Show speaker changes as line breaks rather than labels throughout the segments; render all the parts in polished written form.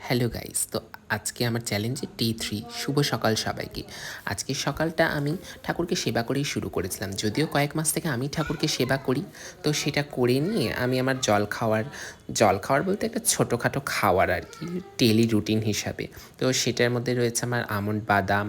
Hello guys, তো আজকে আমার চ্যালেঞ্জে ডে 3 শুভ সকাল সবাইকে। আজকের সকালটা আমি ঠাকুরকে সেবা করেই শুরু করেছিলাম। যদিও কয়েক মাস থেকে আমি ঠাকুরকে সেবা করি, তো সেটা করে নিয়ে আমি আমার জল খাওয়ার বলতে একটা ছোটোখাটো খাওয়ার আর কি, ডেইলি রুটিন হিসাবে। তো সেটার মধ্যে রয়েছে আমার আমন্ড বাদাম,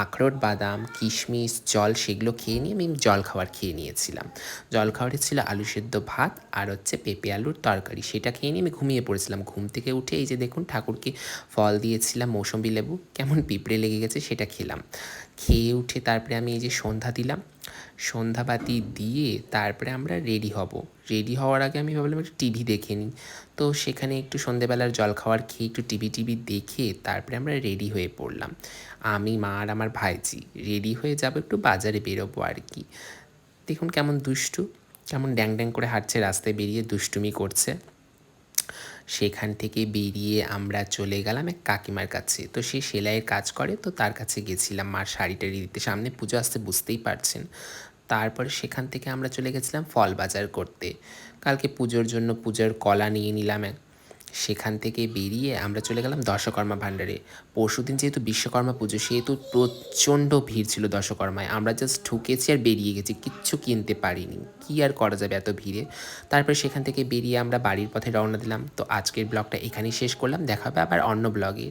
আখরোট বাদাম, কিশমিশ, জল সেগুলো খেয়ে নিয়ে আমি জলখাবার খেয়ে নিয়েছিলাম। জলখাবারে ছিল আলু সেদ্ধ ভাত আর হচ্ছে পেঁপে আলুর তরকারি। সেটা খেয়ে নিয়ে আমি ঘুমিয়ে পড়েছিলাম। ঘুম থেকে উঠে এই যে দেখুন ঠাকুরকে ফল দিয়েছিলাম, মৌসম্বি লেবু, কেমন পিঁপড়ে লেগে গেছে সেটা খেলাম। খেয়ে উঠে তারপরে আমি এই যে সন্ধ্যা দিলাম। সন্ধ্যাবাতি দিয়ে তারপরে আমরা রেডি হব। রেডি হওয়ার আগে আমি ভাবলাম একটু টিভি দেখে নিই। তো সেখানে একটু সন্ধ্যেবেলার জলখাবার খেয়ে একটু টিভি দেখে তারপরে আমরা রেডি হয়ে পড়লাম। আমি, মা আর আমার ভাইঝি রেডি হয়ে যাব, একটু বাজারে বেরোবো আর কি। দেখুন কেমন দুষ্টু, কেমন ড্যাং ড্যাং করে হাঁটছে, রাস্তায় বেরিয়ে দুষ্টুমি করছে। সেখান থেকে বেরিয়ে আমরা চলে গেলাম এক কাকিমার কাছে। তো সে সেলাইয়ের কাজ করে, তো তার কাছে গেছিলাম মার শাড়ি টাড়ি দিতে। সামনে পুজো আসতে বুঝতেই পারছেন। তারপরে সেখান থেকে আমরা চলে গেছিলাম ফল বাজার করতে। কালকে পুজোর জন্য পূজার কলা নিয়ে নিলাম সেখান থেকে বেরিয়ে আমরা চলে গেলাম দশকর্মা ভাণ্ডারে। পরশুদিন যেহেতু বিশ্বকর্মা পুজো, সেহেতু প্রচণ্ড ভিড় ছিল দশকর্মায়। আমরা জাস্ট ঢুকেছি আর বেরিয়ে গেছি, কিচ্ছু কিনতে পারিনি। কী আর করা যাবে এত ভিড়ে। তারপরে সেখান থেকে বেরিয়ে আমরা বাড়ির পথে রওনা দিলাম। তো আজকের ব্লগটা এখানেই শেষ করলাম, দেখা হবে আবার অন্য ব্লগে।